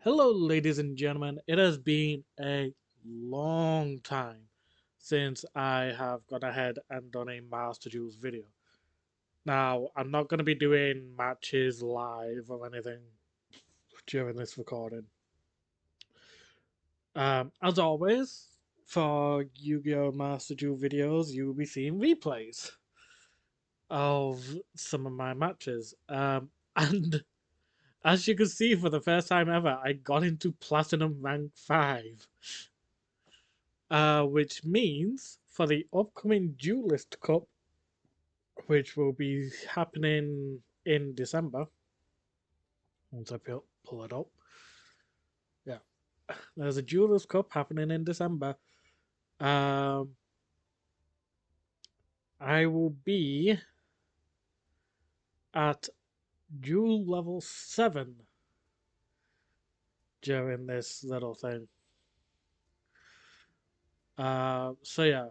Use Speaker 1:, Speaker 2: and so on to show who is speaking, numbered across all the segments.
Speaker 1: Hello, ladies and gentlemen. It has been a long time since I have gone ahead and done a Master Duels video. Now, I'm not going to be doing matches live or anything during this recording. As always, for Yu-Gi-Oh! Master Duel videos, you will be seeing replays of some of my matches. And as you can see, for the first time ever, I got into Platinum Rank 5. Which means for the upcoming Duelist Cup, which will be happening in December, once I pull it up. Yeah, there's a Duelist Cup happening in December. Um, I will be at Duel level 7 during this little thing. So yeah.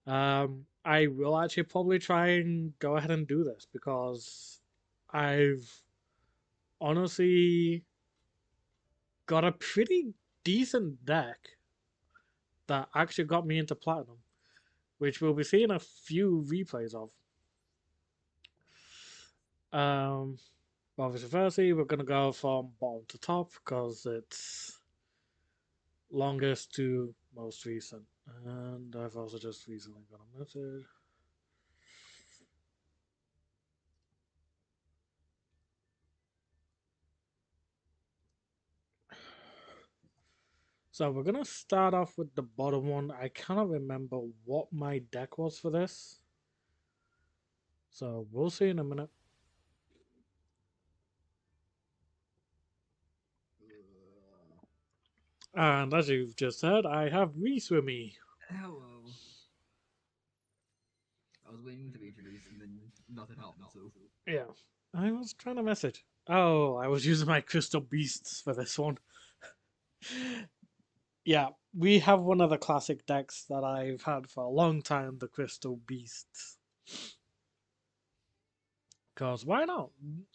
Speaker 1: I will actually probably try and go ahead and do this because I've honestly got a pretty decent deck that actually got me into platinum, which we'll be seeing a few replays of. Um, Obviously, firstly, we're gonna go from bottom to top because it's longest to most recent. And I've also just recently got a message. So we're gonna start off with the bottom one. I cannot remember what my deck was for this. So we'll see in a minute. And as you've just heard, I have Reese with me.
Speaker 2: Hello. I was waiting to be introduced and then nothing happened, so.
Speaker 1: Yeah, I was trying to message. Oh, I was using my crystal beasts for this one. Yeah, we have one of the classic decks that I've had for a long time, the crystal beasts. Because why not?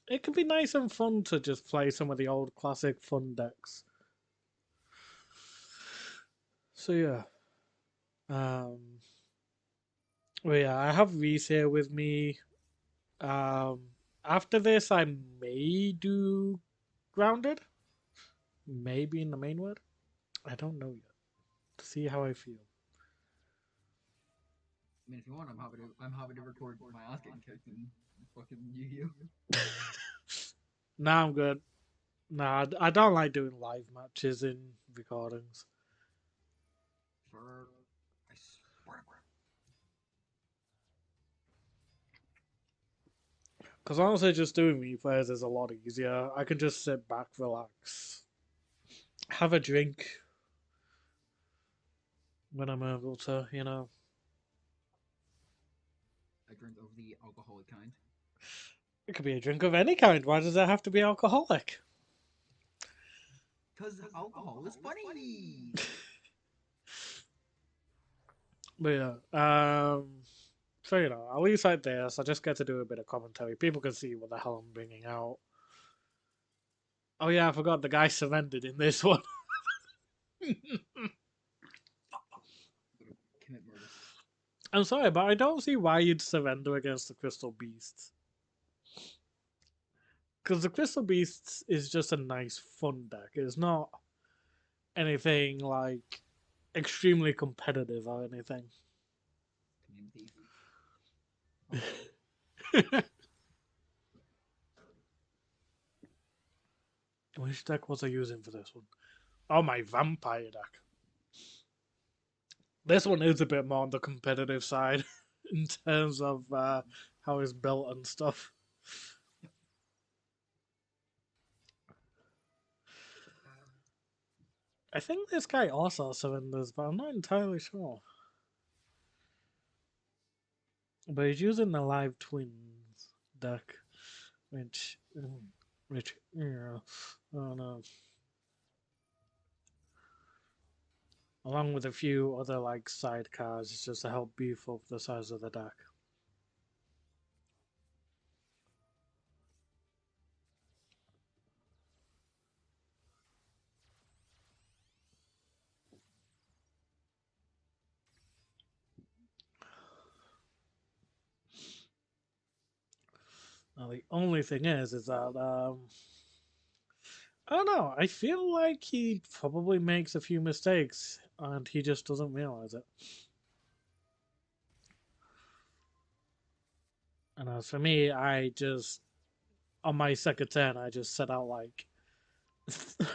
Speaker 1: It could be nice and fun to just play some of the old classic fun decks. So yeah. Um well, yeah, I have Reese here with me. Um After this I may do grounded. Maybe in the main word. I don't know yet. To see how I feel.
Speaker 2: I mean, if you want, I'm happy to record my ass getting kicked in fucking Yu-Gi-Oh.
Speaker 1: Nah, I'm good. Nah, I don't like doing live matches in recordings.
Speaker 2: For I swear.
Speaker 1: Because honestly, just doing replays is a lot easier. I can just sit back, relax, have a drink when I'm able to.
Speaker 2: I drink of the alcoholic kind.
Speaker 1: It could be a drink of any kind. Why does it have to be alcoholic?
Speaker 2: Cause alcohol is funny.
Speaker 1: But yeah, so at least like this, I just get to do a bit of commentary. People can see what the hell I'm bringing out. Oh yeah, I forgot the guy surrendered in this one.
Speaker 2: I'm gonna commit murder.
Speaker 1: I'm sorry, but I don't see why you'd surrender against the Crystal Beasts. Because the Crystal Beasts is just a nice, fun deck. It's not anything like extremely competitive or anything.
Speaker 2: Community. Oh,
Speaker 1: Which deck was I using for this one? Oh, my Vampire deck. This one is a bit more on the competitive side in terms of how it's built and stuff. I think this guy also surrenders, but I'm not entirely sure. But he's using the Live Twins deck, which, yeah, I don't know. Along with a few other like side cards, just to help beef up the size of the deck. Now, the only thing is that I don't know. I feel like he probably makes a few mistakes and he just doesn't realize it. And as for me, I just on my second turn, I just set out like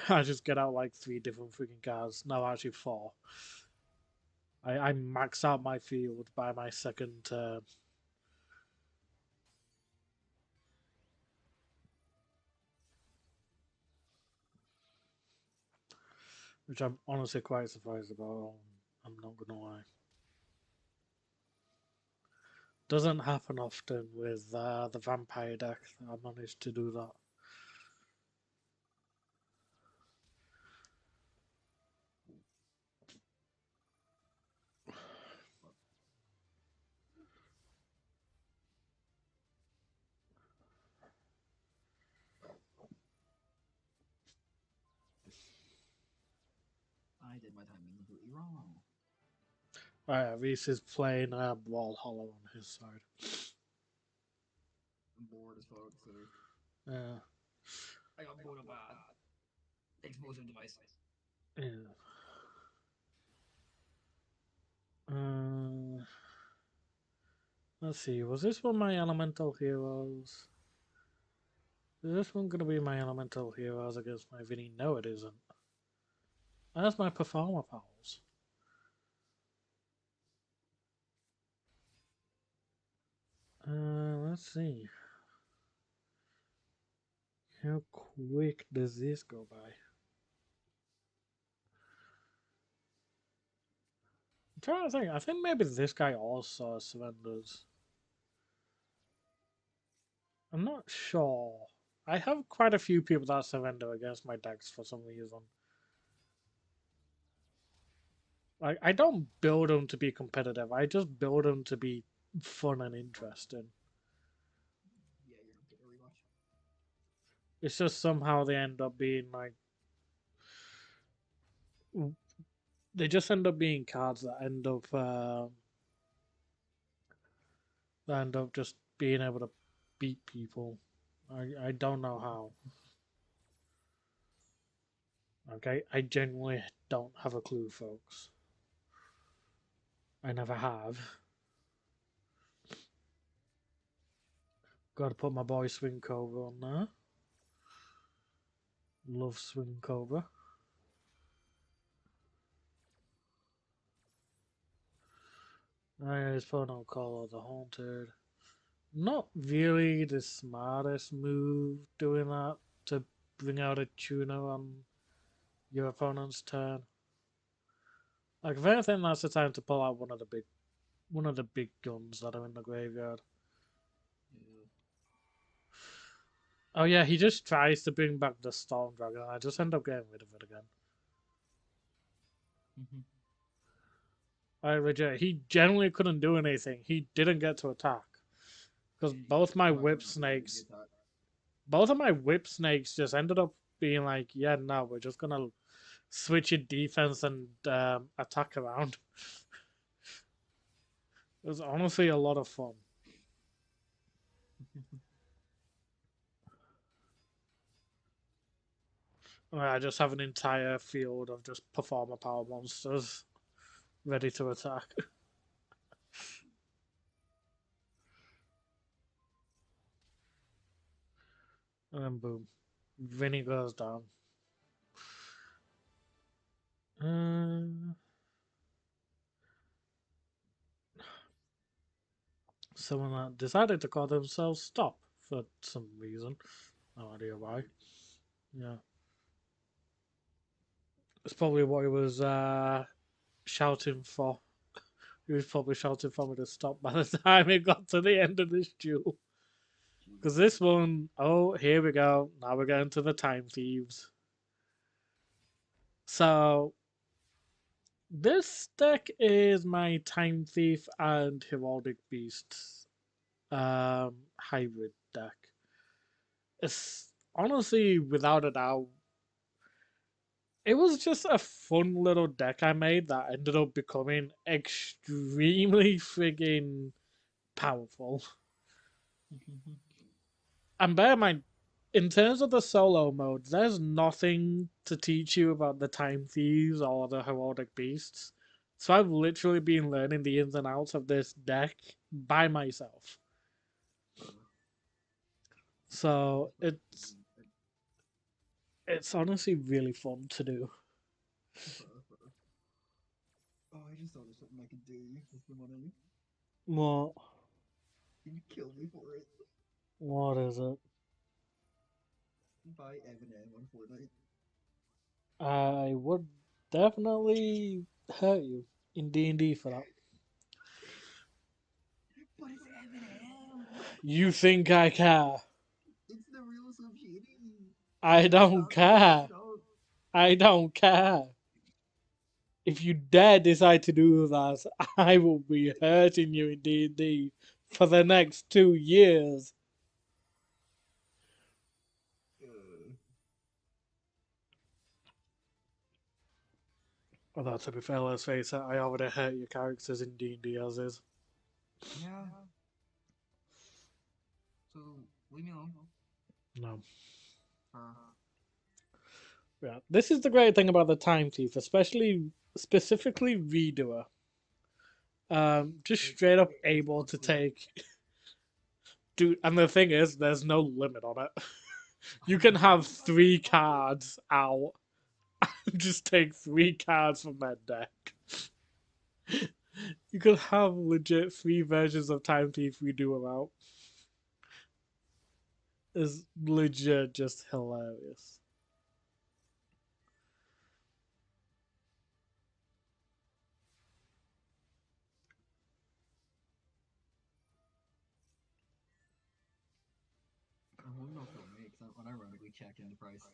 Speaker 1: I just get out like three different freaking cards. No, actually four. I max out my field by my second turn, which I'm honestly quite surprised about. I'm not gonna lie. Doesn't happen often with the vampire deck that I managed to do that.
Speaker 2: I did my timing completely wrong.
Speaker 1: Alright, Reese is playing Wall Hollow on his side.
Speaker 2: I'm bored as fuck, so
Speaker 1: Yeah,
Speaker 2: I got bored of bad. Explosive device.
Speaker 1: yeah. Uh, let's see. Was this one my elemental heroes? Is this one gonna be my elemental heroes against my Vinny? No, it isn't. That's my performer pals. Let's see. How quick does this go by? I'm trying to think. I think maybe this guy also surrenders. I'm not sure. I have quite a few people that surrender against my decks for some reason. Like, I don't build them to be competitive. I just build them to be fun and interesting.
Speaker 2: Yeah, you're not getting a rewatch.
Speaker 1: It's just somehow they end up being like they just end up being cards that end up just being able to beat people. I don't know how. Okay, I genuinely don't have a clue, folks. I never have. Got to put my boy Swing Cobra on there. Love Swing Cobra. His phone call the Haunted. Not really the smartest move doing that to bring out a tuner on your opponent's turn. Like if anything, that's the time to pull out one of the big guns that are in the graveyard.
Speaker 2: Yeah.
Speaker 1: Oh yeah, he just tries to bring back the Storm Dragon. I just end up getting rid of it again. I legit, he generally couldn't do anything. He didn't get to attack because
Speaker 2: Why wouldn't you get the attack?
Speaker 1: both of my whip snakes just ended up being like, yeah, no, we're just gonna switch your defense and attack around. It was honestly a lot of fun. I just have an entire field of just performer power monsters ready to attack. And then boom. Vinny goes down. Uh, Someone that decided to call themselves Stop for some reason. No idea why. Yeah. It's probably what he was shouting for. He was probably shouting for me to stop by the time it got to the end of this duel. Because
Speaker 2: Jesus.
Speaker 1: this one, oh, here we go. Now we're getting to the Time Thieves. So, this deck is my Time Thief and Heraldic Beast hybrid deck. It's honestly, without a doubt, it was just a fun little deck I made that ended up becoming extremely friggin' powerful. And bear in mind, in terms of the solo mode, there's nothing to teach you about the time thieves or the heraldic beasts. So I've literally been learning the ins and outs of this deck by myself.
Speaker 2: Uh,
Speaker 1: So
Speaker 2: that's what
Speaker 1: it's honestly really fun to do.
Speaker 2: Oh, I just thought of something I could do with the money.
Speaker 1: What?
Speaker 2: Can you kill me for it?
Speaker 1: What is it?
Speaker 2: Buy Eminem on Fortnite.
Speaker 1: I would definitely hurt you in D&D for that.
Speaker 2: But it's Eminem!
Speaker 1: You think I care?
Speaker 2: It's the real Slim Shady!
Speaker 1: I
Speaker 2: It's
Speaker 1: don't
Speaker 2: not the
Speaker 1: care.
Speaker 2: original!
Speaker 1: I don't care. If you dare decide to do that, I will be hurting you in D&D for the next 2 years.
Speaker 2: Uh,
Speaker 1: Although, to be fair, let's face it, I already hurt your characters in D&D as is.
Speaker 2: yeah, so leave me alone.
Speaker 1: No.
Speaker 2: Uh,
Speaker 1: Yeah. This is the great thing about the Time Thief, especially, specifically Redoer. Just straight up
Speaker 2: it's
Speaker 1: able to
Speaker 2: ugly.
Speaker 1: take... Dude, and the thing is, there's no limit on it. You can have 3 cards out. Just take 3 cards from that deck. You could have legit 3 versions of Time Thief Redo out. Is legit just hilarious.
Speaker 2: I'm holding off till May because I unironically checked in the price.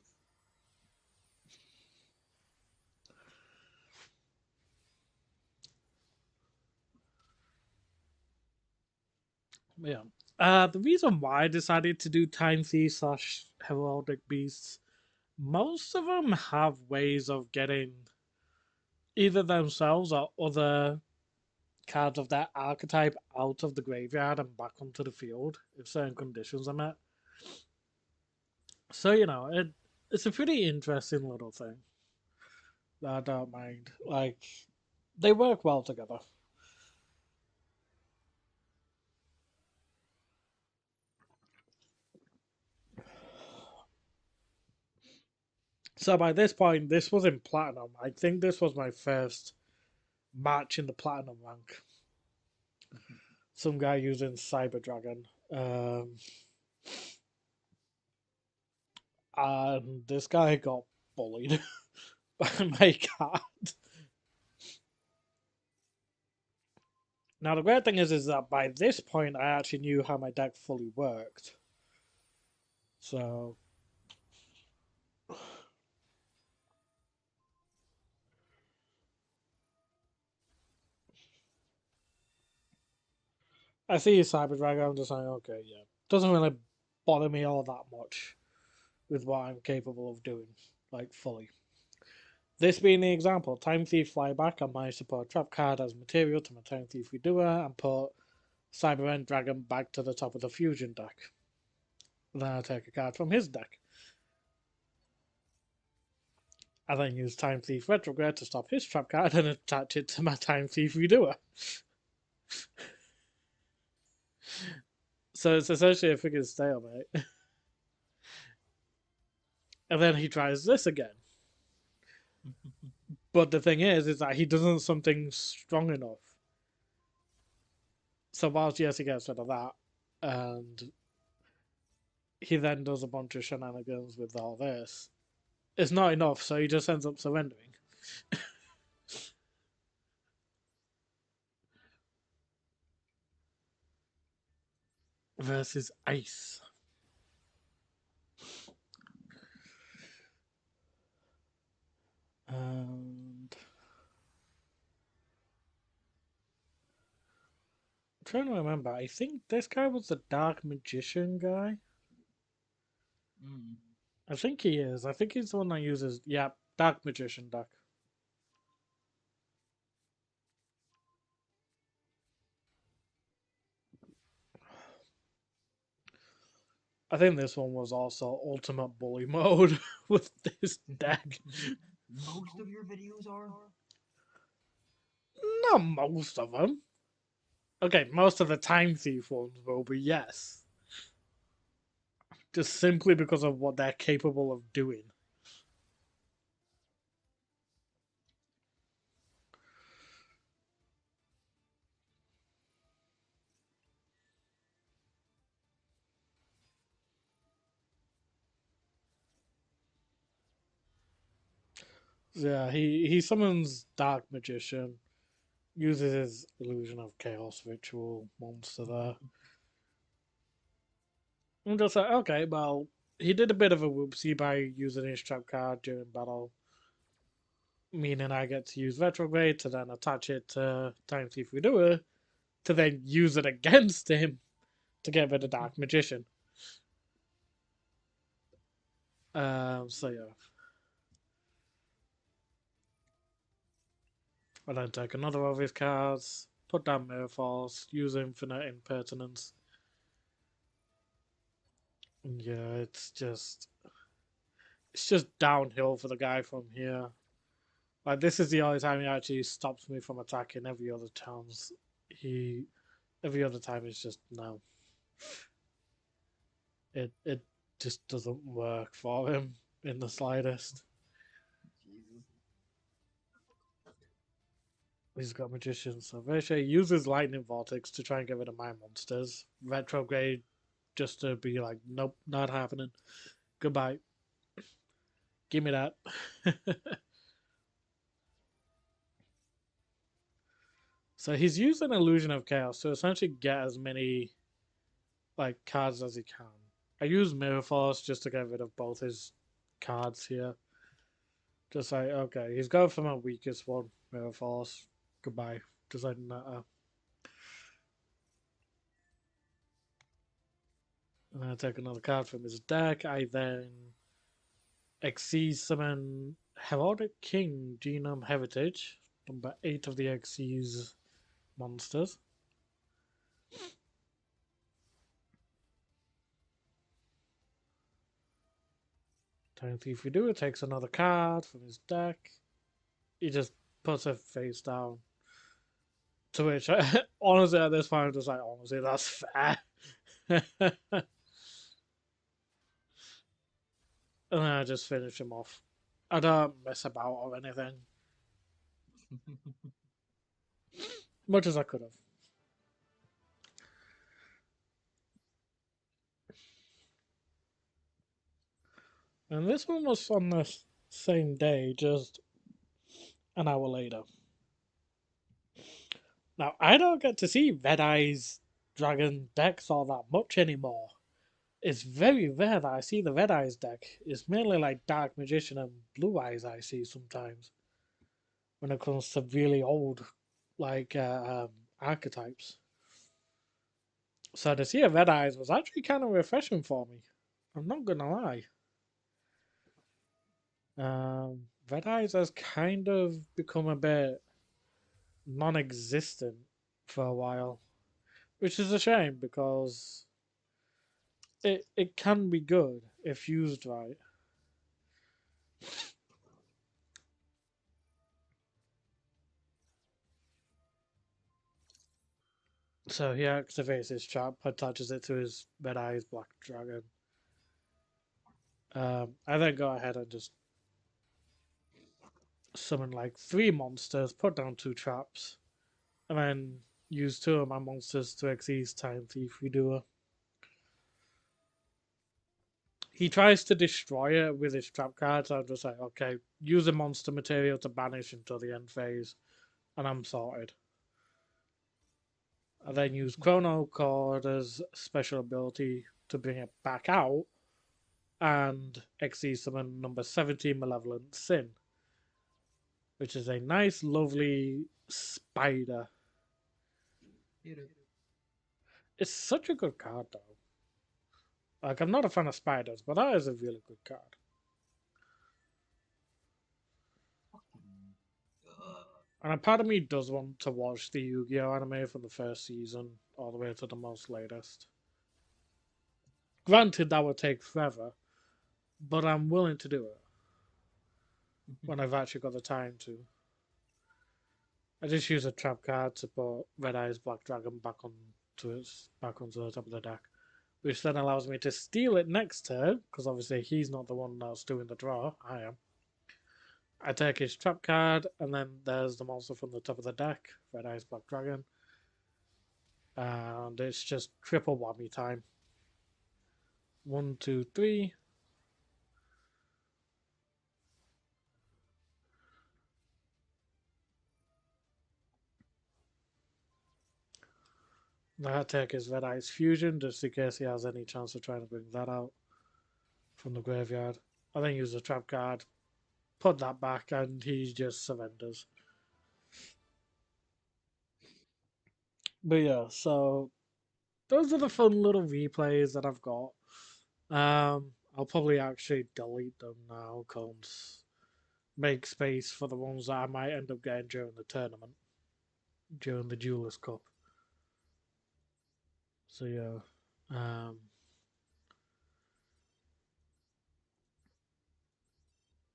Speaker 1: Yeah. The reason why I decided to do Time Thief slash Heraldic Beasts, most of them have ways of getting either themselves or other cards of that archetype out of the graveyard and back onto the field if certain conditions are met. So it's a pretty interesting little thing that I don't mind. Like they work well together. So by this point, this was in platinum. I think this was my first match in the platinum rank. Some guy using Cyber Dragon. And this guy got bullied by my card. Now the great thing is that by this point I actually knew how my deck fully worked. So I see Cyber Dragon, I'm just like, okay, yeah. Doesn't really bother me all that much with what I'm capable of doing, like fully. This being the example, Time Thief Flyback on my support trap card as material to my Time Thief Redoer and put Cyber End Dragon back to the top of the fusion deck. Then I take a card from his deck. I then use Time Thief Retrograde to stop his trap card and attach it to my Time Thief Redoer. So it's essentially a figure stalemate. And then he tries this again. But the thing is that he doesn't something strong enough. So whilst yes, he gets rid of that, and he then does a bunch of shenanigans with all this. It's not enough, so he just ends up surrendering. Versus Ice. And I'm trying to remember. I think this guy was the Dark Magician guy.
Speaker 2: mm.
Speaker 1: I think he is. I think he's the one that uses Dark Magician deck. I think this one was also ultimate bully mode with this deck.
Speaker 2: Most of your videos are.
Speaker 1: Not most of them. Okay, most of the Time Thief ones will be, yes. Just simply because of what they're capable of doing. Yeah, he summons Dark Magician, uses his Illusion of Chaos ritual monster there. I'm just like, okay, well, he did a bit of a whoopsie by using his trap card during battle, meaning I get to use Retrograde to then attach it to Time Thief Redoer to then use it against him to get rid of Dark Magician. So yeah. I then take another of his cards, put down Mirror Force, use Infinite Impertinence. Yeah, it's just downhill for the guy from here. Like this is the only time he actually stops me from attacking. He every other time it's just no. It just doesn't work for him in the slightest.
Speaker 2: Jesus.
Speaker 1: He's got Magician, so Vershay uses Lightning Vortex to try and get rid of my monsters. Retrograde just to be like, nope, not happening. Goodbye. Give me that. So he's used an Illusion of Chaos to essentially get as many like cards as he can. I use Mirror Force just to get rid of both his cards here. Just like, okay, he's going for my weakest one, Mirror Force. Goodbye. Does that matter? And I take another card from his deck. I then Xyz summon Heraldic King Genome Heritage, number 8 of the Xyz monsters. Time Thief Redoer takes another card from his deck. He just puts it face down. To which, honestly, at this point, I'm just like, honestly, that's fair. And then I just finish him off. I don't mess about or anything, much as I could have. And this one was on the same day, just an hour later. Now, I don't get to see Red Eyes Dragon decks all that much anymore. It's very rare that I see the Red Eyes deck. It's mainly like Dark Magician and Blue Eyes I see sometimes when it comes to really old like archetypes. So to see a Red Eyes was actually kind of refreshing for me. I'm not gonna lie. Red Eyes has kind of become a bit non-existent for a while, which is a shame because it can be good if used right. So he activates his trap, attaches it to his Red Eyes Black Dragon. I then go ahead and just summon like 3 monsters, put down 2 traps, and then use 2 of my monsters to Xyz Time Thief Redoer. He tries to destroy it with his trap cards. I'm just like, okay, use a monster material to banish until the end phase, and I'm sorted. I then use Chrono Chorda's special ability to bring it back out, and Xyz summon number 17 Malevolent Sin, which is a nice, lovely spider. It's such a good card, though. Like, I'm not a fan of spiders, but that is a really good card. And a part of me does want to watch the Yu-Gi-Oh anime from the first season all the way to the most latest. Granted, that would take forever, but I'm willing to do it when I've actually got the time to. I just use a trap card to put Red Eyes Black Dragon back onto the top of the deck, which then allows me to steal it next turn, because obviously he's not the one that's doing the draw, I am. I take his trap card, and then there's the monster from the top of the deck, Red Eyes Black Dragon, and it's just triple whammy time. 1, 2, 3. Then I take his Red Eyes Fusion, just in case he has any chance of trying to bring that out from the graveyard. I then use the trap card, put that back, and he just surrenders. But yeah, so those are the fun little replays that I've got. I'll probably actually delete them now, cause make space for the ones that I might end up getting during the tournament, during the Duelist Cup. So yeah,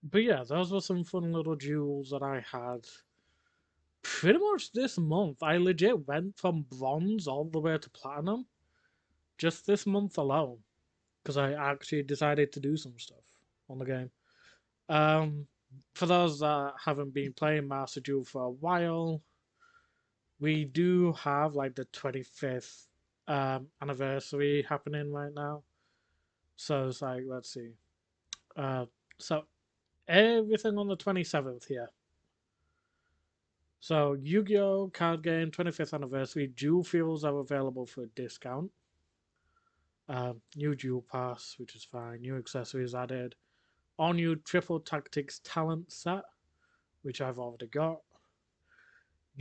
Speaker 1: but yeah, those were some fun little duels that I had. Pretty much this month, I legit went from bronze all the way to platinum just this month alone because I actually decided to do some stuff on the game. Um, for those that haven't been playing Master Duel for a while, we do have like the 25th anniversary happening right now. So it's like, let's see. Uh, so everything on the 27th here. So Yu-Gi-Oh! Card game 25th anniversary dual fields are available for a discount. New dual pass, which is fine. New accessories added. All new triple tactics talent set, which I've already got.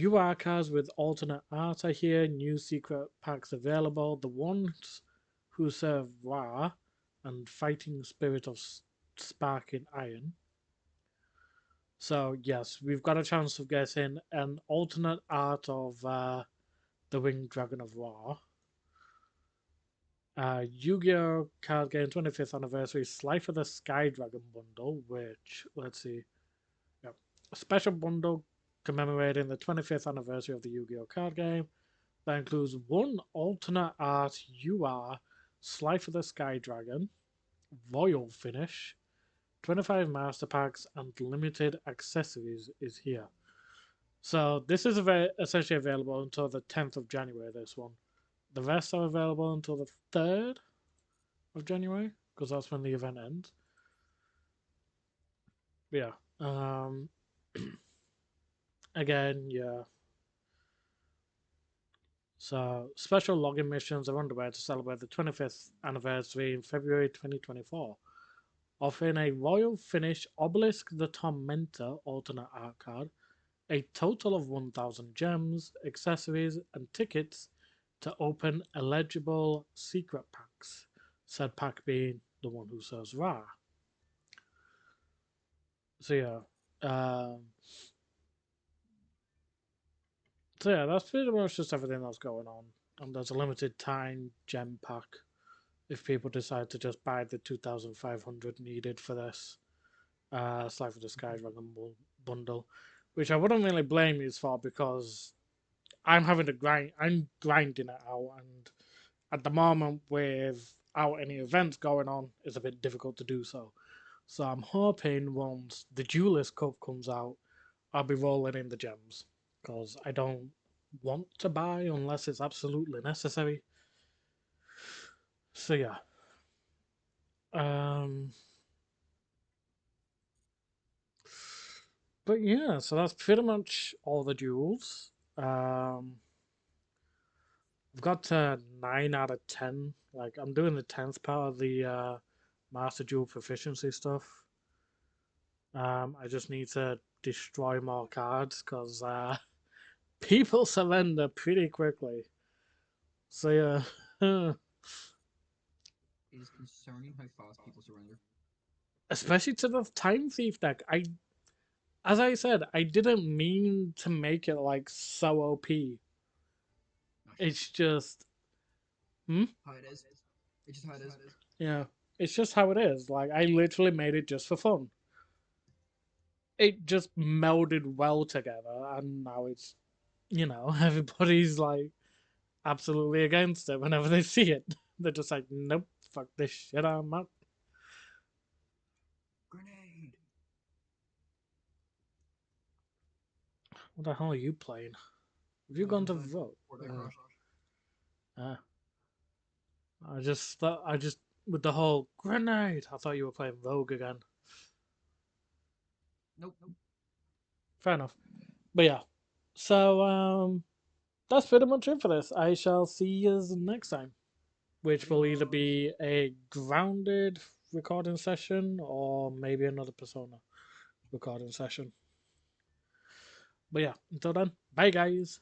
Speaker 1: UR cards with alternate art are here. New secret packs available. The ones who serve Ra and Fighting Spirit of Sparking Iron. So yes, we've got a chance of getting an alternate art of the Winged Dragon of Ra. Yu-Gi-Oh! Card Game 25th Anniversary Slife of the Sky Dragon bundle, which, let's see, yep, a special bundle commemorating the 25th anniversary of the Yu-Gi-Oh! Card game that includes one alternate art UR Slife of the Sky Dragon, Royal Finish, 25 Master Packs, and limited accessories is here. So this is essentially available until the 10th of January, this one. The rest are available until the 3rd of January, because that's when the event ends. But yeah. Again, yeah. So, special login missions are underway to celebrate the 25th anniversary in February 2024, offering a Royal Finish Obelisk the Tormentor alternate art card, a total of 1,000 gems, accessories, and tickets to open eligible secret packs, said pack being the one who serves Ra. So yeah, that's pretty much just everything that's going on. And there's a limited time gem pack if people decide to just buy the 2,500 needed for this Slife of the Sky Dragon bundle, which I wouldn't really blame you for because I'm having to grind. I'm grinding it out, and at the moment, without any events going on, it's a bit difficult to do so. So I'm hoping once the Duelist Cup comes out, I'll be rolling in the gems because I don't want to buy unless it's absolutely necessary. So yeah. Um, but yeah, so that's pretty much all the duels. I've got 9 out of 10. Like I'm doing the 10th part of the Master Duel proficiency stuff. I just need to destroy more cards because people surrender pretty quickly. So yeah,
Speaker 2: It is concerning how fast people surrender.
Speaker 1: especially to the Time Thief deck. As I said, I didn't mean to make it like so OP.
Speaker 2: That's
Speaker 1: It's just, hmm?
Speaker 2: how it is. It's just how it is.
Speaker 1: Yeah, it's just how it is. Like I literally made it just for fun. It just melded well together, and now it's everybody's like absolutely against it whenever they see it. They're just like, nope, fuck this shit, I'm out.
Speaker 2: Grenade.
Speaker 1: What the hell are you playing? Have you gone
Speaker 2: I'm
Speaker 1: to
Speaker 2: playing
Speaker 1: vote?
Speaker 2: Fortnite Crush.
Speaker 1: Uh, I just thought I just with the whole grenade. I thought you were playing Vogue again.
Speaker 2: Nope.
Speaker 1: Fair enough. But yeah, so that's pretty much it for this. I shall see you next time, which will either
Speaker 2: Adios.
Speaker 1: be a grounded recording session or maybe another Persona recording session. But yeah, until then, bye guys.